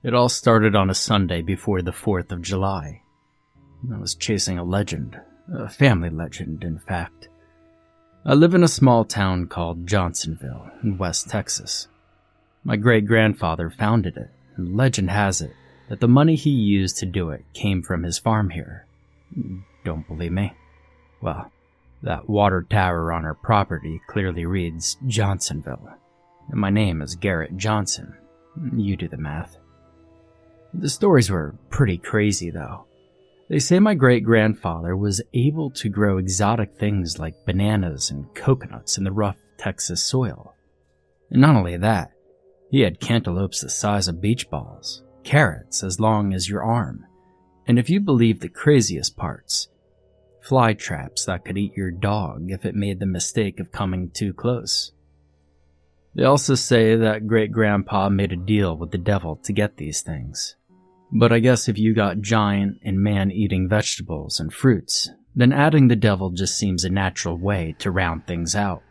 It all started on a Sunday before the 4th of July. I was chasing a legend, a family legend, in fact. I live in a small town called Johnsonville in West Texas. My great-grandfather founded it, and legend has it that the money he used to do it came from his farm here. Don't believe me? Well, that water tower on our property clearly reads Johnsonville, and my name is Garrett Johnson. You do the math. The stories were pretty crazy, though. They say my great-grandfather was able to grow exotic things like bananas and coconuts in the rough Texas soil. And not only that, he had cantaloupes the size of beach balls, carrots as long as your arm, and if you believe the craziest parts, fly traps that could eat your dog if it made the mistake of coming too close. They also say that great-grandpa made a deal with the devil to get these things. But I guess if you got giant and man-eating vegetables and fruits, then adding the devil just seems a natural way to round things out.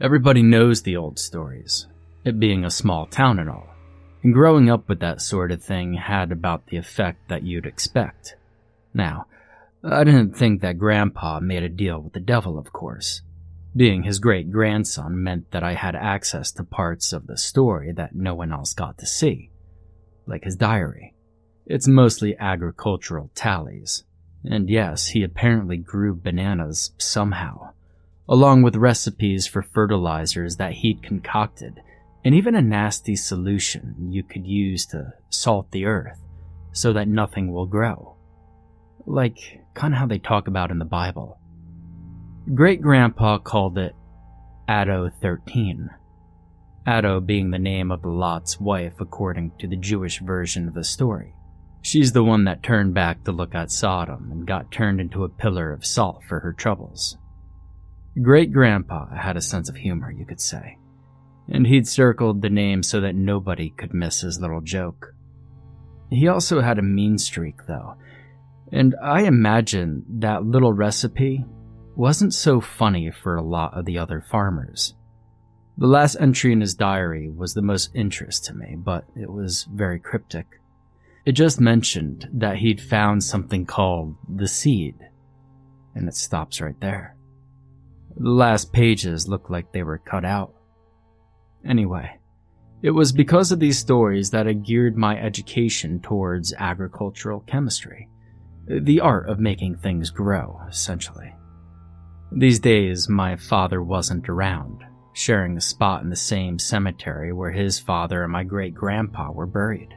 Everybody knows the old stories, it being a small town and all, and growing up with that sort of thing had about the effect that you'd expect. Now, I didn't think that Grandpa made a deal with the devil, of course. Being his great-grandson meant that I had access to parts of the story that no one else got to see, like his diary. It's mostly agricultural tallies, and yes, he apparently grew bananas somehow, along with recipes for fertilizers that he'd concocted, and even a nasty solution you could use to salt the earth so that nothing will grow. Like kind of how they talk about in the Bible. Great-grandpa called it Addo 13. Addo being the name of the Lot's wife according to the Jewish version of the story. She's the one that turned back to look at Sodom and got turned into a pillar of salt for her troubles. Great-grandpa had a sense of humor, you could say, and he'd circled the name so that nobody could miss his little joke. He also had a mean streak, though, and I imagine that little recipe wasn't so funny for a lot of the other farmers. The last entry in his diary was the most interest to me, but it was very cryptic. It just mentioned that he'd found something called the seed, and it stops right there. The last pages looked like they were cut out. Anyway, it was because of these stories that I geared my education towards agricultural chemistry, the art of making things grow, essentially. These days, my father wasn't around, sharing a spot in the same cemetery where his father and my great-grandpa were buried.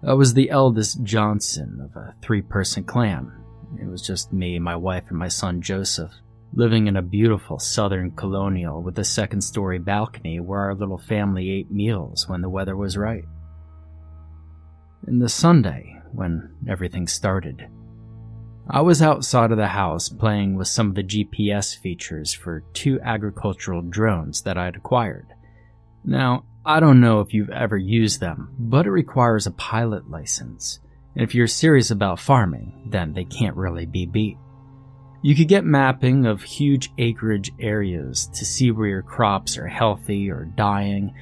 I was the eldest Johnson of a 3-person clan. It was just me, my wife, and my son Joseph, living in a beautiful southern colonial with a 2nd-story balcony where our little family ate meals when the weather was right. In the Sunday, when everything started, I was outside of the house playing with some of the GPS features for 2 agricultural drones that I'd acquired. Now, I don't know if you've ever used them, but it requires a pilot license, and if you're serious about farming, then they can't really be beat. You could get mapping of huge acreage areas to see where your crops are healthy or dying,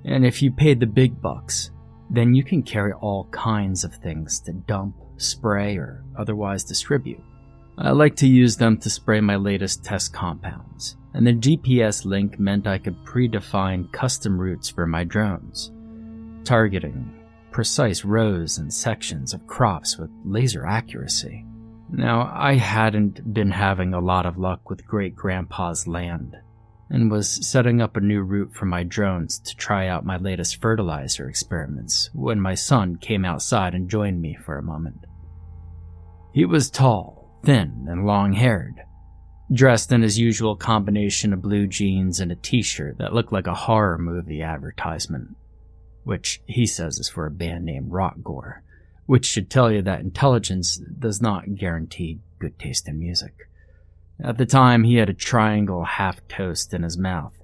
and if you paid the big bucks, then you can carry all kinds of things to dump, spray, or otherwise distribute. I like to use them to spray my latest test compounds, and the GPS link meant I could predefine custom routes for my drones, targeting precise rows and sections of crops with laser accuracy. Now, I hadn't been having a lot of luck with great-grandpa's land, and was setting up a new route for my drones to try out my latest fertilizer experiments when my son came outside and joined me for a moment. He was tall, thin, and long-haired, dressed in his usual combination of blue jeans and a t-shirt that looked like a horror movie advertisement, which he says is for a band named Rockgore, which should tell you that intelligence does not guarantee good taste in music. At the time, he had a triangle half-toast in his mouth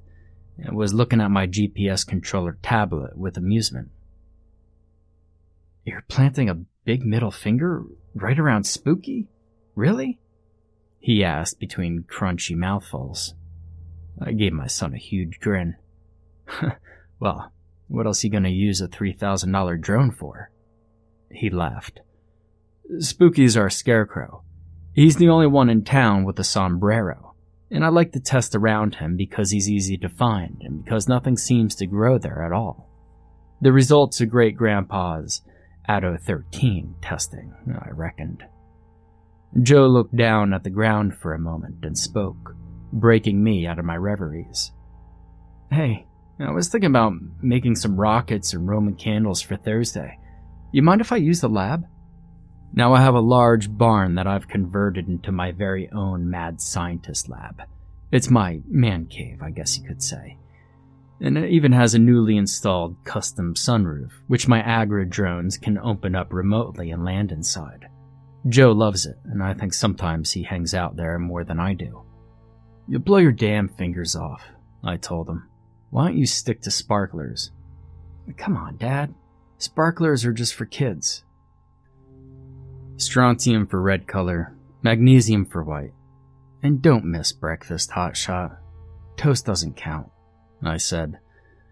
and was looking at my GPS controller tablet with amusement. "You're planting a big middle finger right around spooky? Really?" he asked between crunchy mouthfuls. I gave my son a huge grin. "Well, what else are you going to use a $3,000 drone for?" He laughed. Spooky's our scarecrow. He's the only one in town with a sombrero, and I like to test around him because he's easy to find and because nothing seems to grow there at all. The results of Great-Grandpa's Atto 13 testing, I reckoned. Joe looked down at the ground for a moment and spoke, breaking me out of my reveries. Hey, I was thinking about making some rockets and Roman candles for Thursday. You mind if I use the lab? Now I have a large barn that I've converted into my very own mad scientist lab. It's my man cave, I guess you could say. And it even has a newly installed custom sunroof, which my Agra drones can open up remotely and land inside. Joe loves it, and I think sometimes he hangs out there more than I do. You'll blow your damn fingers off, I told him. Why don't you stick to sparklers? Come on, Dad. Sparklers are just for kids. Strontium for red color, magnesium for white. And don't miss breakfast, hotshot. Toast doesn't count, I said.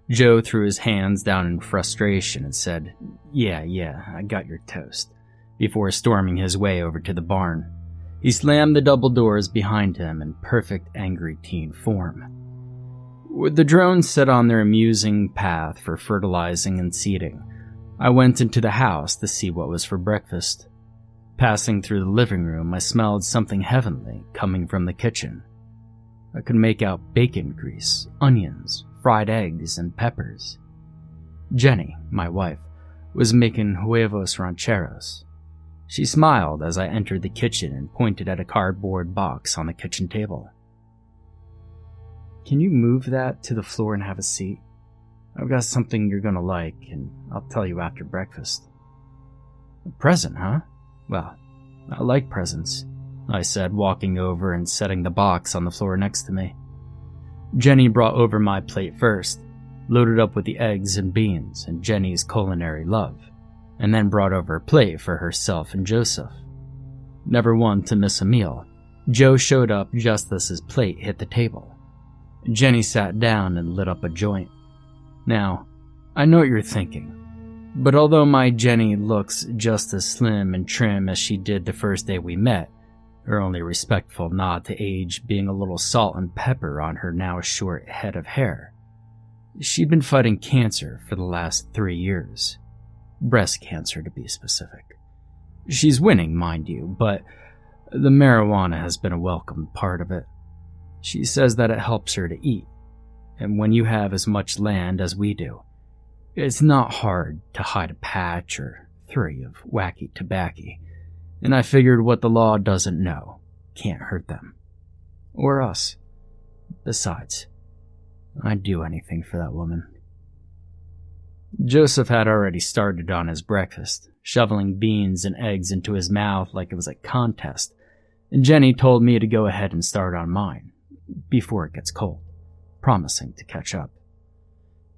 Joe threw his hands down in frustration and said, Yeah, I got your toast, before storming his way over to the barn. He slammed the double doors behind him in perfect angry teen form. With the drones set on their amusing path for fertilizing and seeding, I went into the house to see what was for breakfast. Passing through the living room, I smelled something heavenly coming from the kitchen. I could make out bacon grease, onions, fried eggs, and peppers. Jenny, my wife, was making huevos rancheros. She smiled as I entered the kitchen and pointed at a cardboard box on the kitchen table. Can you move that to the floor and have a seat? I've got something you're gonna like, and I'll tell you after breakfast. A present, huh? Well, I like presents, I said, walking over and setting the box on the floor next to me. Jenny brought over my plate first, loaded up with the eggs and beans and Jenny's culinary love, and then brought over a plate for herself and Joseph. Never one to miss a meal, Joe showed up just as his plate hit the table. Jenny sat down and lit up a joint. Now, I know what you're thinking, but although my Jenny looks just as slim and trim as she did the first day we met, her only respectful nod to age being a little salt and pepper on her now short head of hair, she'd been fighting cancer for the last 3 years. Breast cancer, to be specific. She's winning, mind you, but the marijuana has been a welcome part of it. She says that it helps her to eat, and when you have as much land as we do, it's not hard to hide a patch or 3 of wacky tobacco, and I figured what the law doesn't know can't hurt them. Or us. Besides, I'd do anything for that woman. Joseph had already started on his breakfast, shoveling beans and eggs into his mouth like it was a contest, and Jenny told me to go ahead and start on mine, before it gets cold, promising to catch up.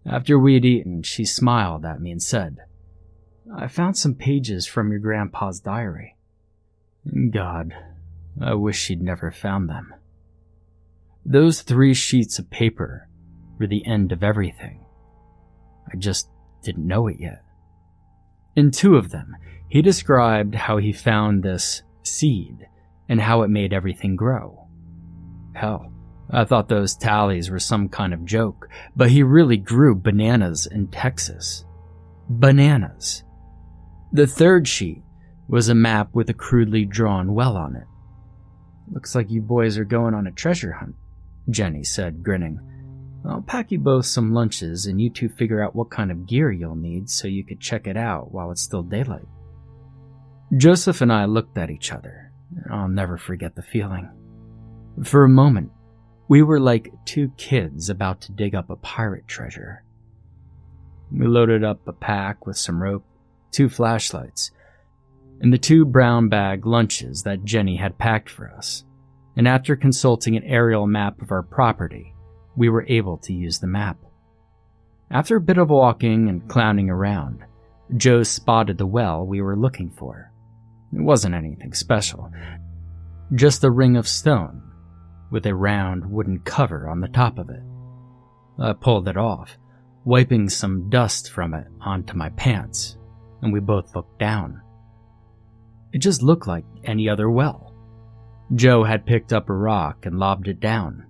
After we'd eaten, she smiled at me and said, I found some pages from your grandpa's diary. God, I wish she'd never found them. Those 3 sheets of paper were the end of everything. I just didn't know it yet. In 2 of them, he described how he found this seed and how it made everything grow. Hell, I thought those tallies were some kind of joke, but he really grew bananas in Texas. Bananas. The 3rd sheet was a map with a crudely drawn well on it. Looks like you boys are going on a treasure hunt, Jenny said, grinning. I'll pack you both some lunches and you 2 figure out what kind of gear you'll need so you could check it out while it's still daylight. Joseph and I looked at each other. I'll never forget the feeling. For a moment, we were like 2 kids about to dig up a pirate treasure. We loaded up a pack with some rope, 2 flashlights, and the 2 brown bag lunches that Jenny had packed for us, and after consulting an aerial map of our property, we were able to use the map. After a bit of walking and clowning around, Joe spotted the well we were looking for. It wasn't anything special, just a ring of stone with a round wooden cover on the top of it. I pulled it off, wiping some dust from it onto my pants. and we both looked down. It just looked like any other well. Joe had picked up a rock and lobbed it down.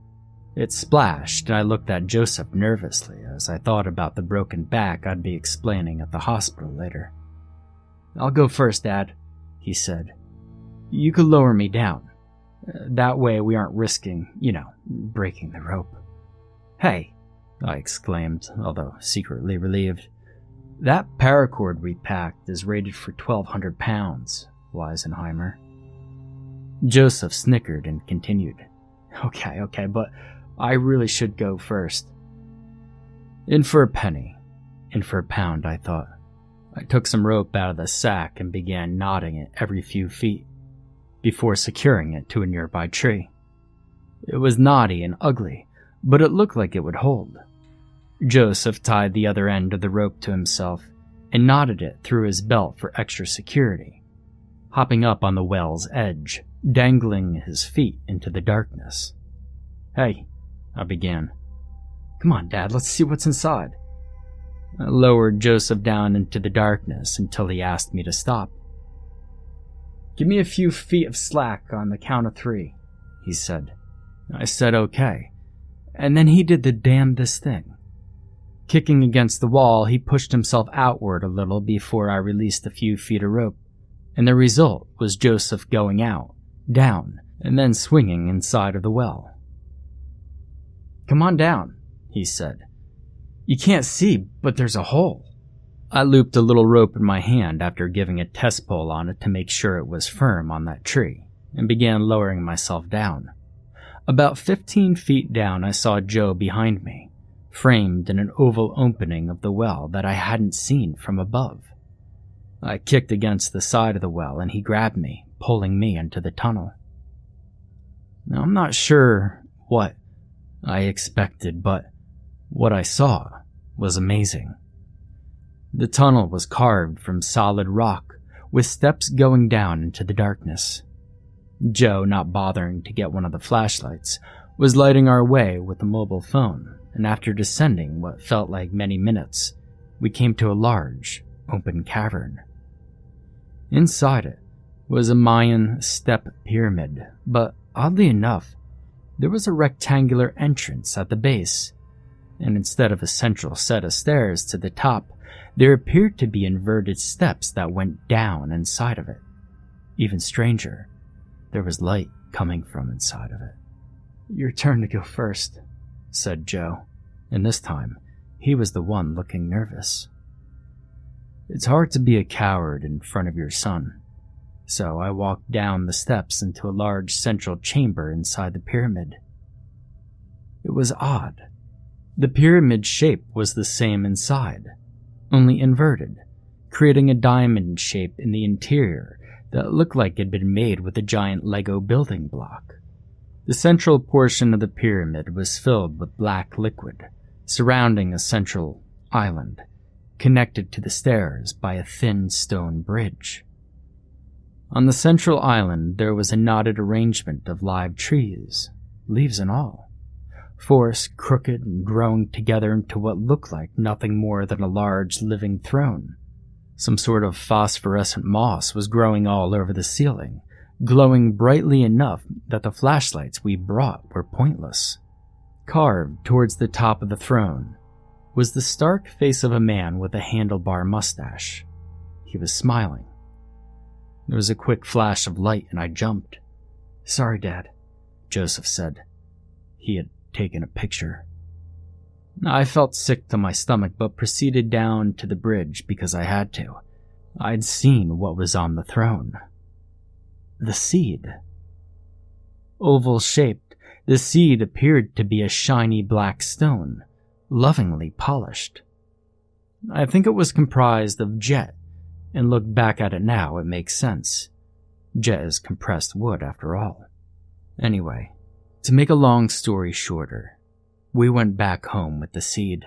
It splashed, and I looked at Joseph nervously as I thought about the broken back I'd be explaining at the hospital later. "I'll go first, Dad," he said. "You could lower me down. That way we aren't risking, breaking the rope." "Hey," I exclaimed, although secretly relieved. "That paracord we packed is rated for 1,200 pounds, Weisenheimer." Joseph snickered and continued. Okay, but I really should go first." In for a penny, in for a pound, I thought. I took some rope out of the sack and began knotting it every few feet, before securing it to a nearby tree. It was knotty and ugly, but it looked like it would hold. Joseph tied the other end of the rope to himself and knotted it through his belt for extra security, hopping up on the well's edge, dangling his feet into the darkness. "Hey," I began. "Come on, Dad, let's see what's inside." I lowered Joseph down into the darkness until he asked me to stop. "Give me a few feet of slack on the count of 3, he said. I said okay, and then he did the damnedest thing. Kicking against the wall, he pushed himself outward a little before I released a few feet of rope, and the result was Joseph going out, down, and then swinging inside of the well. "Come on down," he said. "You can't see, but there's a hole." I looped a little rope in my hand after giving a test pull on it to make sure it was firm on that tree, and began lowering myself down. About 15 feet down, I saw Joe behind me, framed in an oval opening of the well that I hadn't seen from above. I kicked against the side of the well, and he grabbed me, pulling me into the tunnel. Now, I'm not sure what I expected, but what I saw was amazing. The tunnel was carved from solid rock, with steps going down into the darkness. Joe, not bothering to get one of the flashlights, was lighting our way with a mobile phone, and after descending what felt like many minutes, we came to a large, open cavern. Inside it was a Mayan step pyramid, but oddly enough, there was a rectangular entrance at the base, and instead of a central set of stairs to the top, there appeared to be inverted steps that went down inside of it. Even stranger, there was light coming from inside of it. "Your turn to go first," said Joe, and this time, he was the one looking nervous. It's hard to be a coward in front of your son, so I walked down the steps into a large central chamber inside the pyramid. It was odd. The pyramid shape was the same inside, only inverted, creating a diamond shape in the interior that looked like it had been made with a giant Lego building block. The central portion of the pyramid was filled with black liquid, surrounding a central island, connected to the stairs by a thin stone bridge. On the central island, there was a knotted arrangement of live trees, leaves and all, forest crooked and growing together into what looked like nothing more than a large living throne. Some sort of phosphorescent moss was growing all over the ceiling, glowing brightly enough that the flashlights we brought were pointless. Carved towards the top of the throne was the stark face of a man with a handlebar mustache. He was smiling. There was a quick flash of light and I jumped. "Sorry, Dad," Joseph said. He had taken a picture. I felt sick to my stomach but proceeded down to the bridge because I had to. I'd seen what was on the throne. The seed. Oval-shaped, the seed appeared to be a shiny black stone, lovingly polished. I think it was comprised of jet, and look back at it now, it makes sense. Jet is compressed wood, after all. Anyway, to make a long story shorter, we went back home with the seed.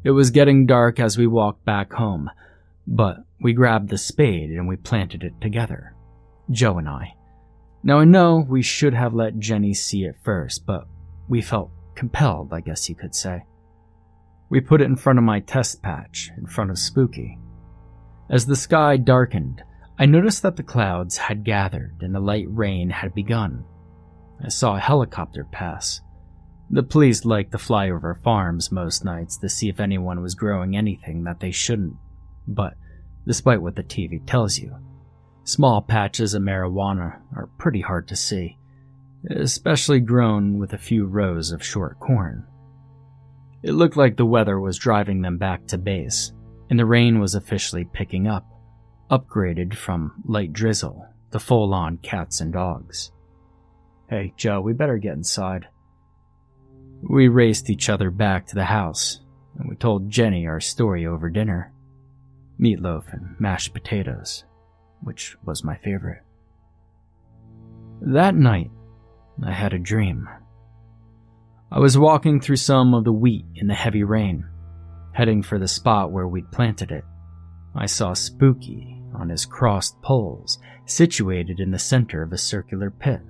It was getting dark as we walked back home, but we grabbed the spade and we planted it together, Joe and I. Now I know we should have let Jenny see it first, but we felt compelled, I guess you could say. We put it in front of my test patch, in front of Spooky. As the sky darkened, I noticed that the clouds had gathered and a light rain had begun. I saw a helicopter pass. The police like to fly over farms most nights to see if anyone was growing anything that they shouldn't, but despite what the TV tells you, small patches of marijuana are pretty hard to see, especially grown with a few rows of short corn. It looked like the weather was driving them back to base, and the rain was officially picking up, upgraded from light drizzle to full-on cats and dogs. "Hey, Joe, we better get inside." We raced each other back to the house, and we told Jenny our story over dinner. Meatloaf and mashed potatoes, which was my favorite. That night, I had a dream. I was walking through some of the wheat in the heavy rain, heading for the spot where we'd planted it. I saw Spooky on his crossed poles, situated in the center of a circular pit.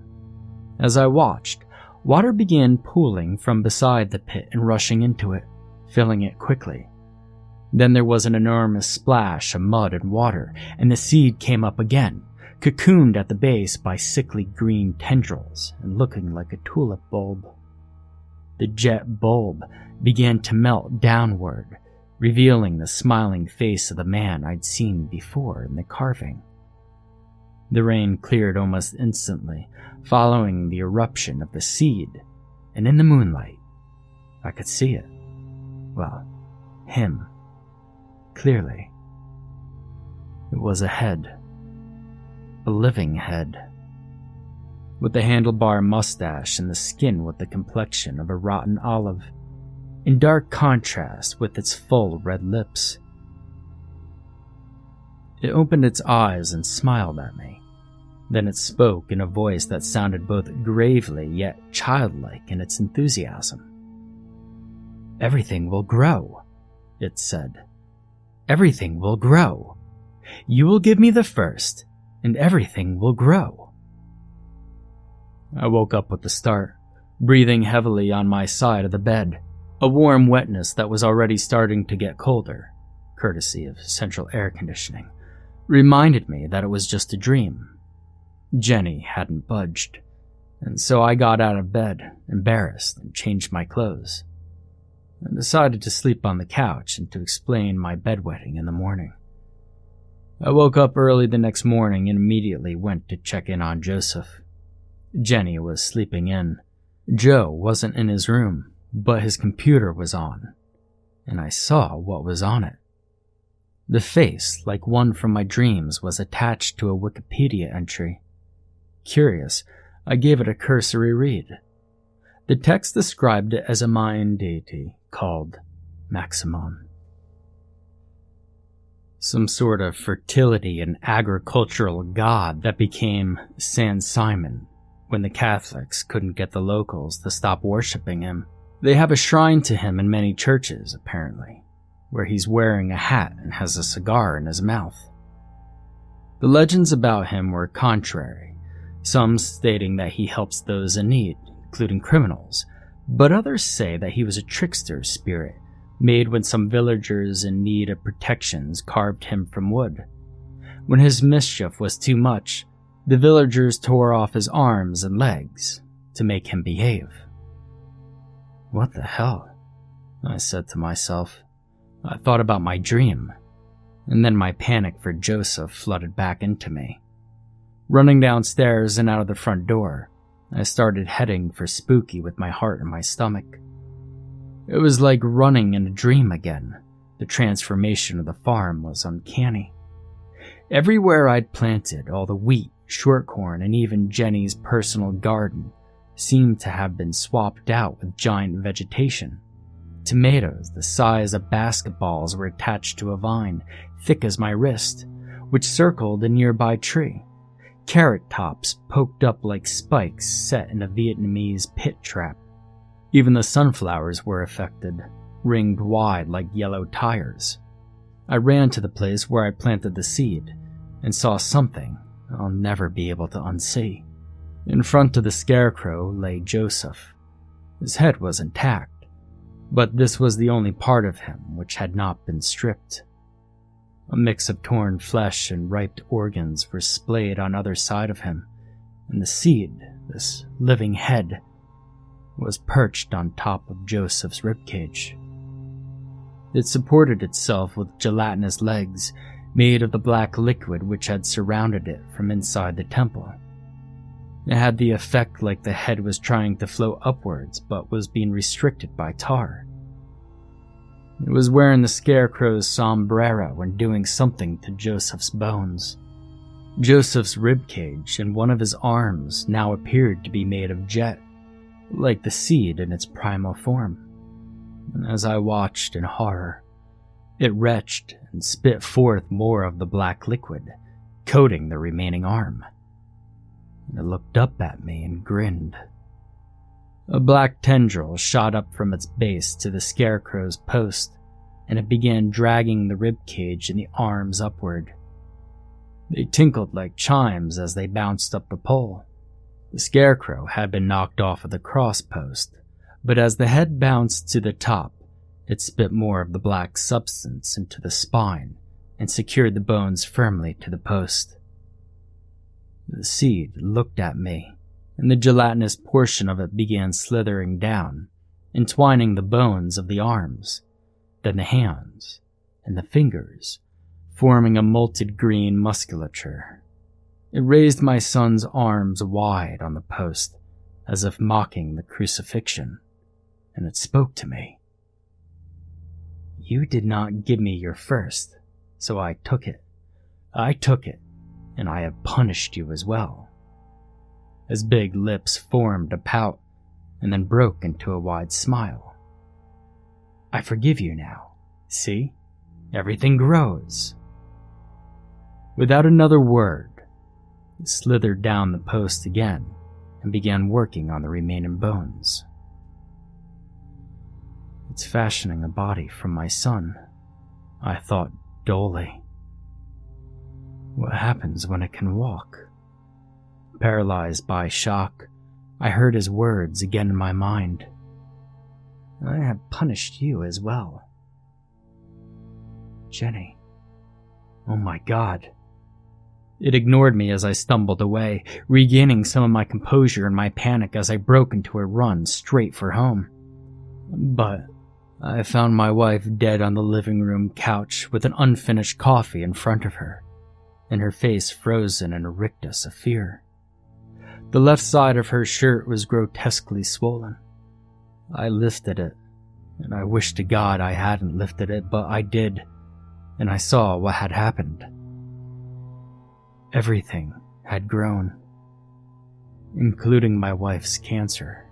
As I watched, water began pooling from beside the pit and rushing into it, filling it quickly. Then there was an enormous splash of mud and water, and the seed came up again, cocooned at the base by sickly green tendrils and looking like a tulip bulb. The jet bulb began to melt downward, revealing the smiling face of the man I'd seen before in the carving. The rain cleared almost instantly, following the eruption of the seed, and in the moonlight, I could see it. Well, him. Clearly. It was a head. A living head. With a handlebar mustache and the skin with the complexion of a rotten olive, in dark contrast with its full red lips. It opened its eyes and smiled at me. Then it spoke in a voice that sounded both gravely yet childlike in its enthusiasm. "Everything will grow," it said. "Everything will grow. You will give me the first, and everything will grow." I woke up with a start, breathing heavily on my side of the bed, a warm wetness that was already starting to get colder, courtesy of central air conditioning, reminded me that it was just a dream. Jenny hadn't budged, and so I got out of bed, embarrassed, and changed my clothes. I decided to sleep on the couch and to explain my bedwetting in the morning. I woke up early the next morning and immediately went to check in on Joseph. Jenny was sleeping in. Joe wasn't in his room, but his computer was on, and I saw what was on it. The face, like one from my dreams, was attached to a Wikipedia entry. Curious, I gave it a cursory read. The text described it as a Mayan deity called Maximon. Some sort of fertility and agricultural god that became San Simon when the Catholics couldn't get the locals to stop worshipping him. They have a shrine to him in many churches, apparently, where he's wearing a hat and has a cigar in his mouth. The legends about him were contrary, some stating that he helps those in need, including criminals, but others say that he was a trickster spirit made when some villagers in need of protections carved him from wood. When his mischief was too much, the villagers tore off his arms and legs to make him behave. What the hell? I said to myself. I thought about my dream, and then my panic for Joseph flooded back into me. Running downstairs and out of the front door, I started heading for Spooky with my heart in my stomach. It was like running in a dream again. The transformation of the farm was uncanny. Everywhere I'd planted, all the wheat, short corn, and even Jenny's personal garden seemed to have been swapped out with giant vegetation. Tomatoes the size of basketballs were attached to a vine, thick as my wrist, which circled a nearby tree. Carrot tops poked up like spikes set in a Vietnamese pit trap. Even the sunflowers were affected, ringed wide like yellow tires. I ran to the place where I planted the seed and saw something I'll never be able to unsee. In front of the scarecrow lay Joseph. His head was intact, but this was the only part of him which had not been stripped. A mix of torn flesh and ripe organs were splayed on either side of him, and the seed, this living head, was perched on top of Joseph's ribcage. It supported itself with gelatinous legs made of the black liquid which had surrounded it from inside the temple. It had the effect like the head was trying to float upwards but was being restricted by tar. It was wearing the scarecrow's sombrero and doing something to Joseph's bones. Joseph's ribcage and one of his arms now appeared to be made of jet, like the seed in its primal form. And as I watched in horror, it retched and spit forth more of the black liquid, coating the remaining arm. And it looked up at me and grinned. A black tendril shot up from its base to the scarecrow's post, and it began dragging the ribcage and the arms upward. They tinkled like chimes as they bounced up the pole. The scarecrow had been knocked off of the cross post, but as the head bounced to the top, it spit more of the black substance into the spine and secured the bones firmly to the post. The seed looked at me, and the gelatinous portion of it began slithering down, entwining the bones of the arms, then the hands, and the fingers, forming a molted green musculature. It raised my son's arms wide on the post, as if mocking the crucifixion, and it spoke to me. "You did not give me your first, so I took it. I took it, and I have punished you as well." His big lips formed a pout, and then broke into a wide smile. "I forgive you now. See? Everything grows." Without another word, it slithered down the post again and began working on the remaining bones. "It's fashioning a body from my son," I thought dully. What happens when it can walk? Paralyzed by shock, I heard his words again in my mind. "I have punished you as well." Jenny. Oh my God. It ignored me as I stumbled away, regaining some of my composure in my panic as I broke into a run straight for home. But I found my wife dead on the living room couch with an unfinished coffee in front of her, and her face frozen in a rictus of fear. The left side of her shirt was grotesquely swollen. I lifted it, and I wished to God I hadn't lifted it, but I did, and I saw what had happened. Everything had grown, including my wife's cancer.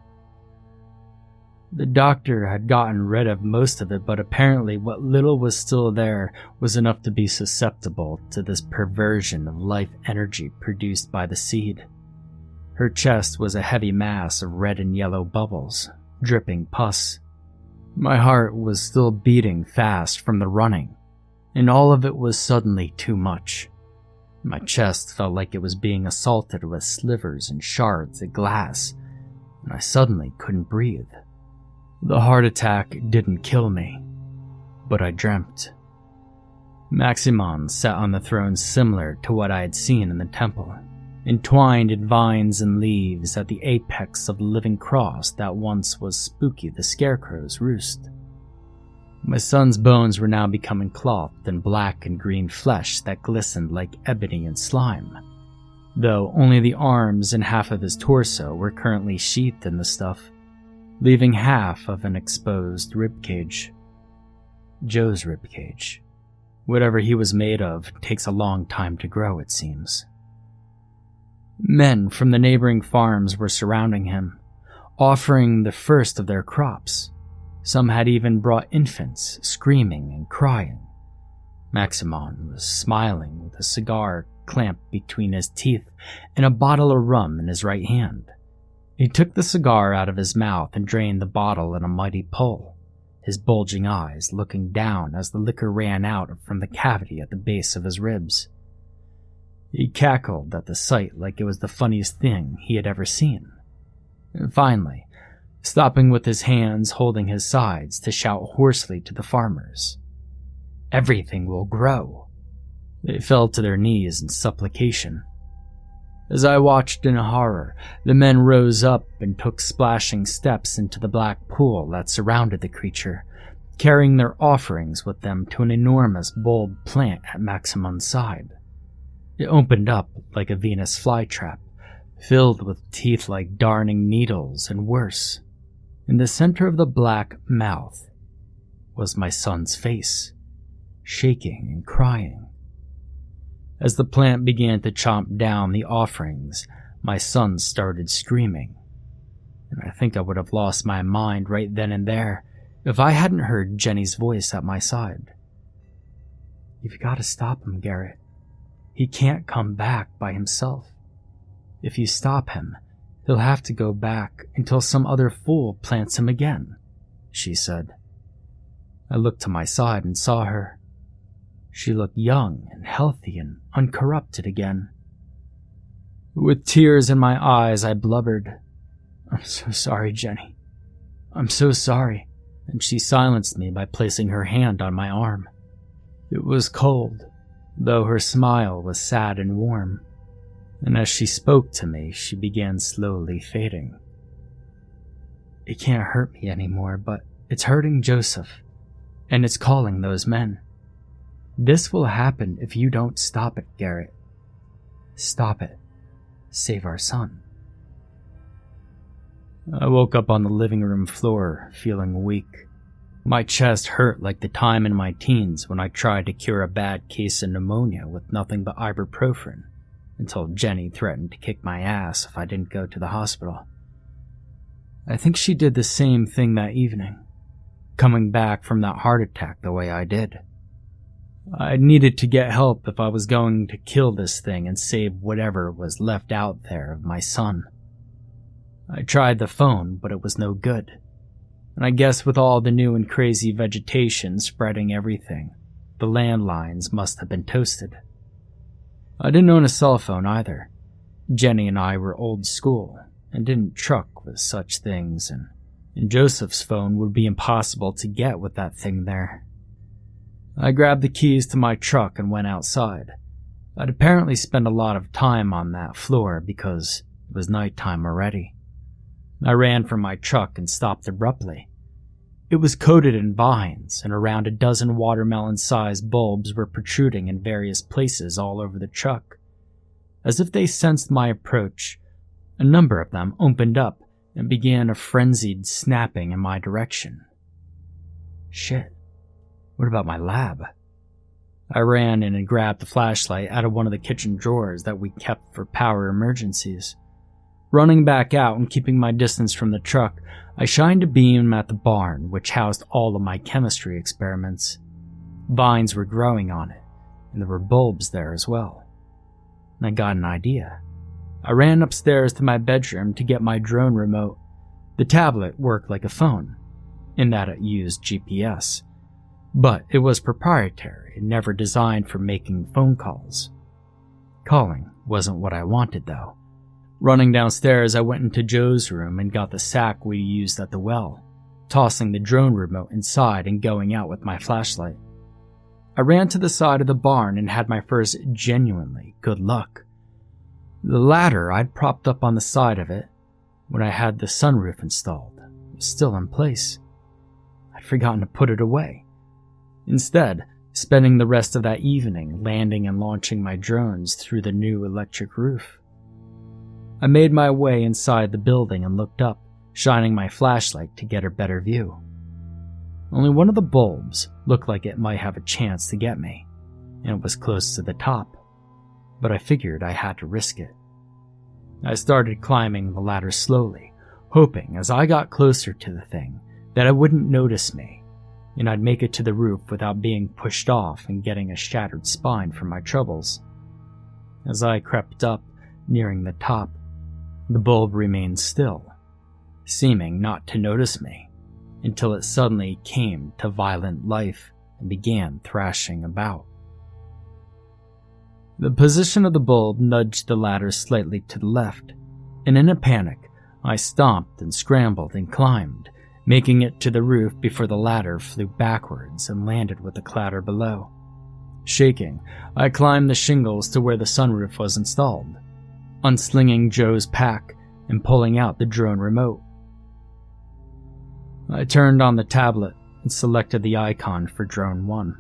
The doctor had gotten rid of most of it, but apparently what little was still there was enough to be susceptible to this perversion of life energy produced by the seed. Her chest was a heavy mass of red and yellow bubbles, dripping pus. My heart was still beating fast from the running, and all of it was suddenly too much. My chest felt like it was being assaulted with slivers and shards of glass, and I suddenly couldn't breathe. The heart attack didn't kill me, but I dreamt. Maximon sat on the throne similar to what I had seen in the temple, entwined in vines and leaves at the apex of the living cross that once was Spooky the Scarecrow's roost. My son's bones were now becoming clothed in black and green flesh that glistened like ebony and slime, though only the arms and half of his torso were currently sheathed in the stuff, leaving half of an exposed ribcage. Joe's ribcage. Whatever he was made of takes a long time to grow, it seems. Men from the neighboring farms were surrounding him, offering the first of their crops. Some had even brought infants, screaming and crying. Maximon was smiling with a cigar clamped between his teeth and a bottle of rum in his right hand. He took the cigar out of his mouth and drained the bottle in a mighty pull, his bulging eyes looking down as the liquor ran out from the cavity at the base of his ribs. He cackled at the sight like it was the funniest thing he had ever seen. And finally, stopping with his hands holding his sides to shout hoarsely to the farmers, "Everything will grow. They fell to their knees in supplication. As I watched in horror, the men rose up and took splashing steps into the black pool that surrounded the creature, carrying their offerings with them to an enormous bulb plant at Maximum's side. It opened up like a Venus flytrap, filled with teeth like darning needles, and worse. In the center of the black mouth was my son's face, shaking and crying. As the plant began to chomp down the offerings, my son started screaming, and I think I would have lost my mind right then and there if I hadn't heard Jenny's voice at my side. "You've got to stop him, Garrett. He can't come back by himself. If you stop him, he'll have to go back until some other fool plants him again," she said. I looked to my side and saw her. She looked young and healthy and uncorrupted again. With tears in my eyes, I blubbered, "I'm so sorry, Jenny. I'm so sorry," and she silenced me by placing her hand on my arm. It was cold, though her smile was sad and warm, and as she spoke to me, she began slowly fading. "It can't hurt me anymore, but it's hurting Joseph, and it's calling those men. This will happen if you don't stop it, Garrett. Stop it. Save our son." I woke up on the living room floor, feeling weak. My chest hurt like the time in my teens when I tried to cure a bad case of pneumonia with nothing but ibuprofen, until Jenny threatened to kick my ass if I didn't go to the hospital. I think she did the same thing that evening, coming back from that heart attack the way I did. I needed to get help if I was going to kill this thing and save whatever was left out there of my son. I tried the phone, but it was no good. And I guess with all the new and crazy vegetation spreading everything, the landlines must have been toasted. I didn't own a cell phone either. Jenny and I were old school and didn't truck with such things, and Joseph's phone would be impossible to get with that thing there. I grabbed the keys to my truck and went outside. I'd apparently spent a lot of time on that floor because it was nighttime already. I ran from my truck and stopped abruptly. It was coated in vines, and around a dozen watermelon-sized bulbs were protruding in various places all over the truck. As if they sensed my approach, a number of them opened up and began a frenzied snapping in my direction. Shit. What about my lab? I ran in and grabbed the flashlight out of one of the kitchen drawers that we kept for power emergencies. Running back out and keeping my distance from the truck, I shined a beam at the barn, which housed all of my chemistry experiments. Vines were growing on it, and there were bulbs there as well. And I got an idea. I ran upstairs to my bedroom to get my drone remote. The tablet worked like a phone, in that it used GPS. But it was proprietary and never designed for making phone calls. Calling wasn't what I wanted, though. Running downstairs, I went into Joe's room and got the sack we used at the well, tossing the drone remote inside and going out with my flashlight. I ran to the side of the barn and had my first genuinely good luck. The ladder I'd propped up on the side of it when I had the sunroof installed was still in place. I'd forgotten to put it away. Instead, spending the rest of that evening landing and launching my drones through the new electric roof. I made my way inside the building and looked up, shining my flashlight to get a better view. Only one of the bulbs looked like it might have a chance to get me, and it was close to the top, but I figured I had to risk it. I started climbing the ladder slowly, hoping as I got closer to the thing that it wouldn't notice me, and I'd make it to the roof without being pushed off and getting a shattered spine from my troubles. As I crept up, nearing the top, the bulb remained still, seeming not to notice me, until it suddenly came to violent life and began thrashing about. The position of the bulb nudged the ladder slightly to the left, and in a panic, I stomped and scrambled and climbed, making it to the roof before the ladder flew backwards and landed with a clatter below. Shaking, I climbed the shingles to where the sunroof was installed, unslinging Joe's pack and pulling out the drone remote. I turned on the tablet and selected the icon for Drone 1.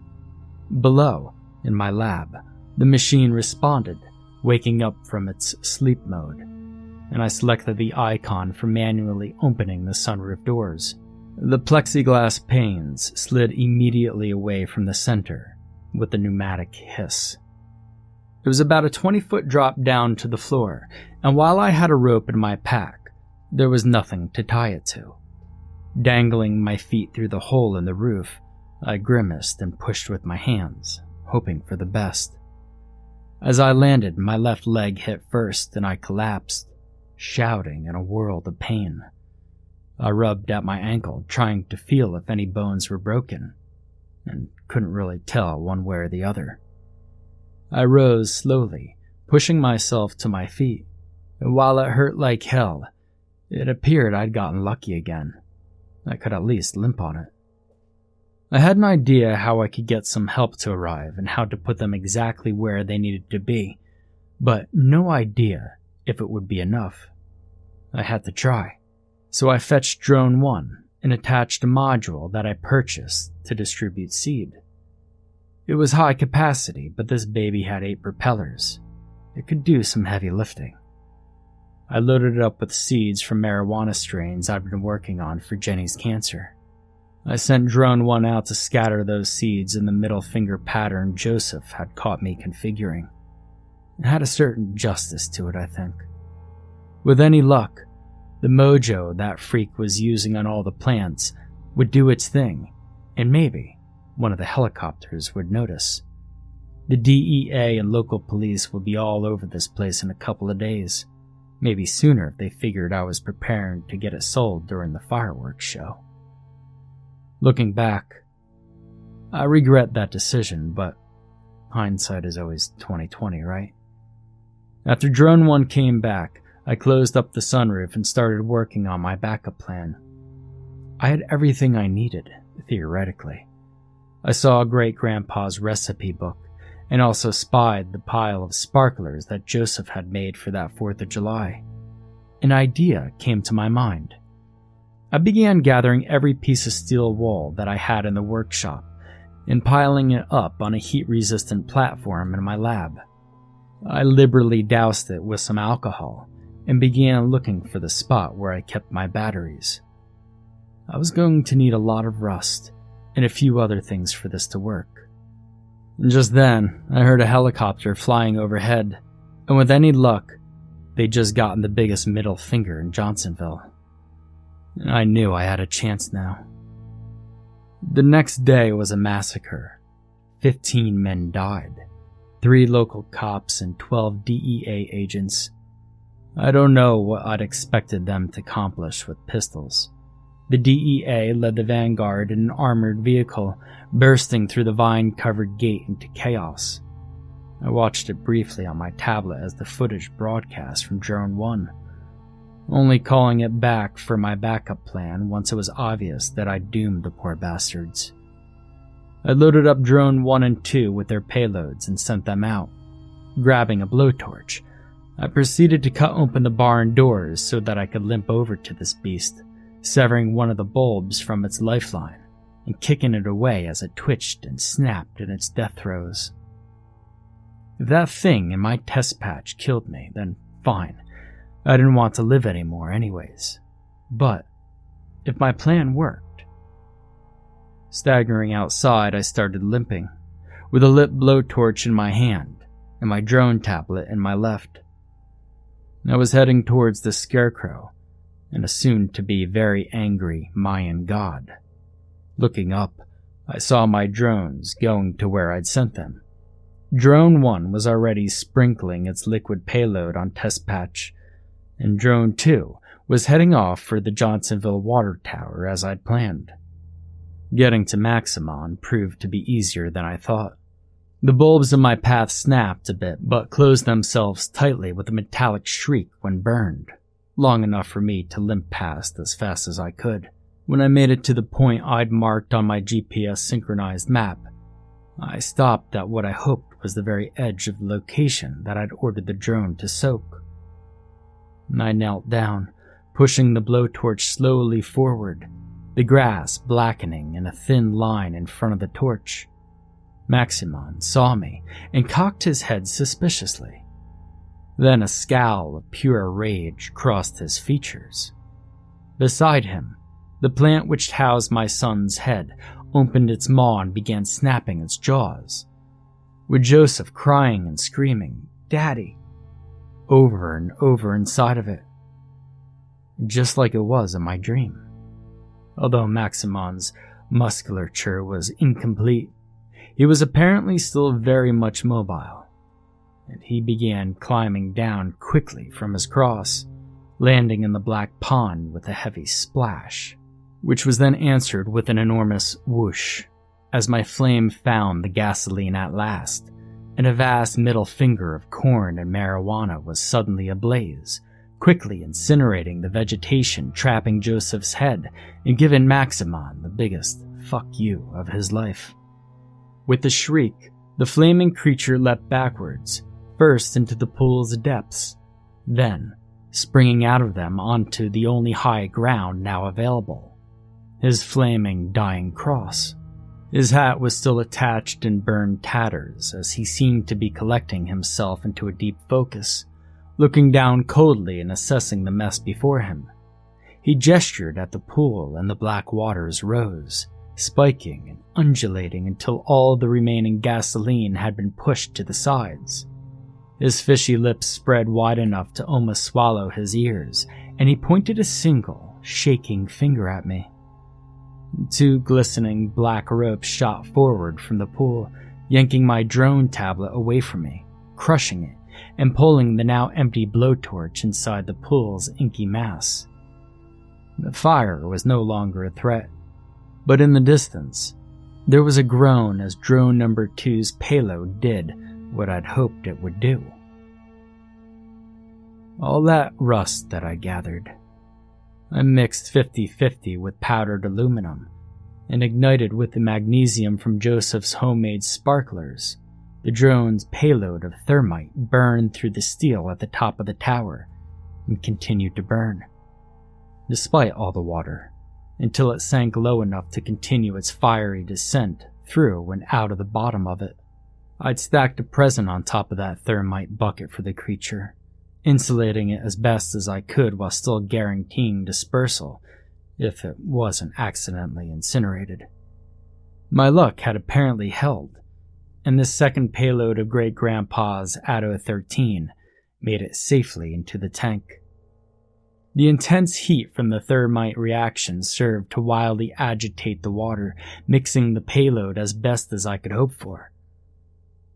Below, in my lab, the machine responded, waking up from its sleep mode, and I selected the icon for manually opening the sunroof doors. The plexiglass panes slid immediately away from the center with a pneumatic hiss. It was about a 20-foot drop down to the floor, and while I had a rope in my pack, there was nothing to tie it to. Dangling my feet through the hole in the roof, I grimaced and pushed with my hands, hoping for the best. As I landed, my left leg hit first and I collapsed, shouting in a world of pain. I rubbed at my ankle, trying to feel if any bones were broken, and couldn't really tell one way or the other. I rose slowly, pushing myself to my feet, and while it hurt like hell, it appeared I'd gotten lucky again. I could at least limp on it. I had an idea how I could get some help to arrive and how to put them exactly where they needed to be, but no idea if it would be enough. I had to try, so I fetched Drone 1 and attached a module that I purchased to distribute seed. It was high capacity, but this baby had 8 propellers. It could do some heavy lifting. I loaded it up with seeds from marijuana strains I'd been working on for Jenny's cancer. I sent Drone 1 out to scatter those seeds in the middle finger pattern Joseph had caught me configuring. It had a certain justice to it, I think. With any luck, the mojo that freak was using on all the plants would do its thing, and maybe one of the helicopters would notice. The DEA and local police would be all over this place in a couple of days. Maybe sooner if they figured I was preparing to get it sold during the fireworks show. Looking back, I regret that decision, but hindsight is always 20/20, right? After Drone 1 came back, I closed up the sunroof and started working on my backup plan. I had everything I needed, theoretically. I saw Great-Grandpa's recipe book, and also spied the pile of sparklers that Joseph had made for that 4th of July. An idea came to my mind. I began gathering every piece of steel wool that I had in the workshop and piling it up on a heat-resistant platform in my lab. I liberally doused it with some alcohol and began looking for the spot where I kept my batteries. I was going to need a lot of rust and a few other things for this to work. And just then, I heard a helicopter flying overhead, and with any luck, they'd just gotten the biggest middle finger in Johnsonville. And I knew I had a chance now. The next day was a massacre. 15 men died. 3 local cops and 12 DEA agents. I don't know what I'd expected them to accomplish with pistols. The DEA led the vanguard in an armored vehicle, bursting through the vine-covered gate into chaos. I watched it briefly on my tablet as the footage broadcast from Drone 1, only calling it back for my backup plan once it was obvious that I'd doomed the poor bastards. I loaded up Drone 1 and 2 with their payloads and sent them out. Grabbing a blowtorch, I proceeded to cut open the barn doors so that I could limp over to this beast, severing one of the bulbs from its lifeline and kicking it away as it twitched and snapped in its death throes. If that thing in my test patch killed me, then fine. I didn't want to live anymore anyways. But if my plan worked... Staggering outside, I started limping, with a lit blowtorch in my hand and my drone tablet in my left. I was heading towards the scarecrow and a soon-to-be very angry Mayan god. Looking up, I saw my drones going to where I'd sent them. Drone 1 was already sprinkling its liquid payload on test patch, and Drone 2 was heading off for the Johnsonville water tower as I'd planned. Getting to Maximon proved to be easier than I thought. The bulbs in my path snapped a bit, but closed themselves tightly with a metallic shriek when burned, long enough for me to limp past as fast as I could. When I made it to the point I'd marked on my GPS synchronized map, I stopped at what I hoped was the very edge of the location that I'd ordered the drone to soak. I knelt down, pushing the blowtorch slowly forward, the grass blackening in a thin line in front of the torch. Maximon saw me and cocked his head suspiciously. Then a scowl of pure rage crossed his features. Beside him, the plant which housed my son's head opened its maw and began snapping its jaws, with Joseph crying and screaming, "Daddy," over and over inside of it, just like it was in my dream. Although Maximon's musculature was incomplete, he was apparently still very much mobile, and he began climbing down quickly from his cross, landing in the black pond with a heavy splash, which was then answered with an enormous whoosh as my flame found the gasoline at last, and a vast middle finger of corn and marijuana was suddenly ablaze, quickly incinerating the vegetation, trapping Joseph's head, and giving Maximon the biggest fuck you of his life. With a shriek, the flaming creature leapt backwards, first into the pool's depths, then springing out of them onto the only high ground now available, his flaming, dying cross. His hat was still attached in burned tatters as he seemed to be collecting himself into a deep focus, looking down coldly and assessing the mess before him. He gestured at the pool and the black waters rose, spiking and undulating until all the remaining gasoline had been pushed to the sides. His fishy lips spread wide enough to almost swallow his ears, and he pointed a single, shaking finger at me. Two glistening black ropes shot forward from the pool, yanking my drone tablet away from me, crushing it, and pulling the now empty blowtorch inside the pool's inky mass. The fire was no longer a threat, but in the distance, there was a groan as drone number 2's payload did what I'd hoped it would do. All that rust that I gathered, I mixed 50-50 with powdered aluminum and ignited with the magnesium from Joseph's homemade sparklers. The drone's payload of thermite burned through the steel at the top of the tower and continued to burn, despite all the water, until it sank low enough to continue its fiery descent through and out of the bottom of it. I'd stacked a present on top of that thermite bucket for the creature, insulating it as best as I could while still guaranteeing dispersal if it wasn't accidentally incinerated. My luck had apparently held, and this second payload of Great-Grandpa's Atto-13 made it safely into the tank. The intense heat from the thermite reaction served to wildly agitate the water, mixing the payload as best as I could hope for.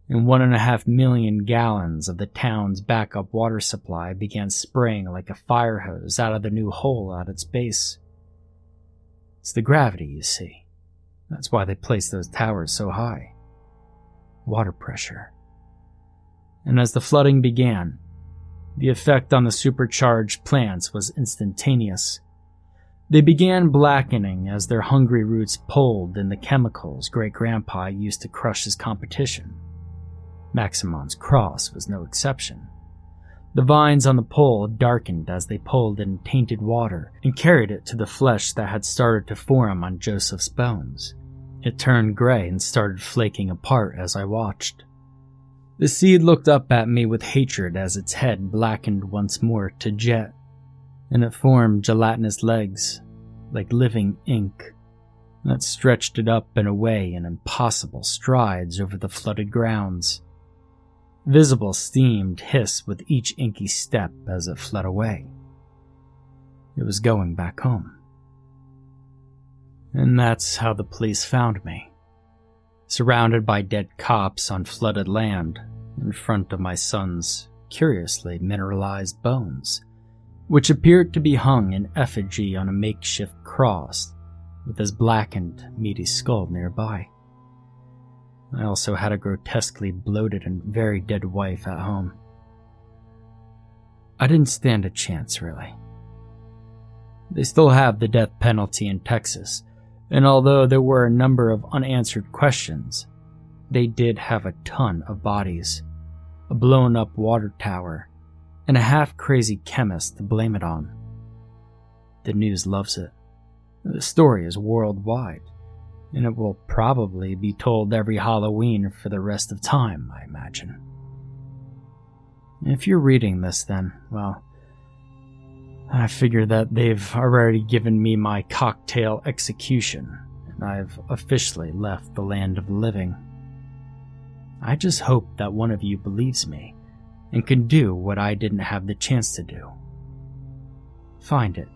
And 1.5 million gallons of the town's backup water supply began spraying like a fire hose out of the new hole at its base. It's the gravity, you see. That's why they placed those towers so high. Water pressure. And as the flooding began, the effect on the supercharged plants was instantaneous. They began blackening as their hungry roots pulled in the chemicals Great-Grandpa used to crush his competition. Maximon's cross was no exception. The vines on the pole darkened as they pulled in tainted water and carried it to the flesh that had started to form on Joseph's bones. It turned gray and started flaking apart as I watched. The seed looked up at me with hatred as its head blackened once more to jet, and it formed gelatinous legs, like living ink, that stretched it up and away in impossible strides over the flooded grounds. Visible steam hissed with each inky step as it fled away. It was going back home. And that's how the police found me, surrounded by dead cops on flooded land in front of my son's curiously mineralized bones, which appeared to be hung in effigy on a makeshift cross with his blackened, meaty skull nearby. I also had a grotesquely bloated and very dead wife at home. I didn't stand a chance, really. They still have the death penalty in Texas, and although there were a number of unanswered questions, they did have a ton of bodies, a blown-up water tower, and a half-crazy chemist to blame it on. The news loves it. The story is worldwide, and it will probably be told every Halloween for the rest of time, I imagine. If you're reading this then, well, I figure that they've already given me my cocktail execution, and I've officially left the land of the living. I just hope that one of you believes me, and can do what I didn't have the chance to do. Find it.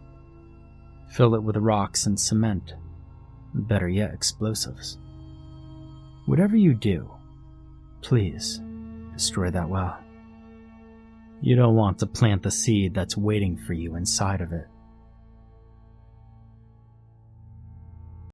Fill it with rocks and cement. Better yet, explosives. Whatever you do, please destroy that well. You don't want to plant the seed that's waiting for you inside of it.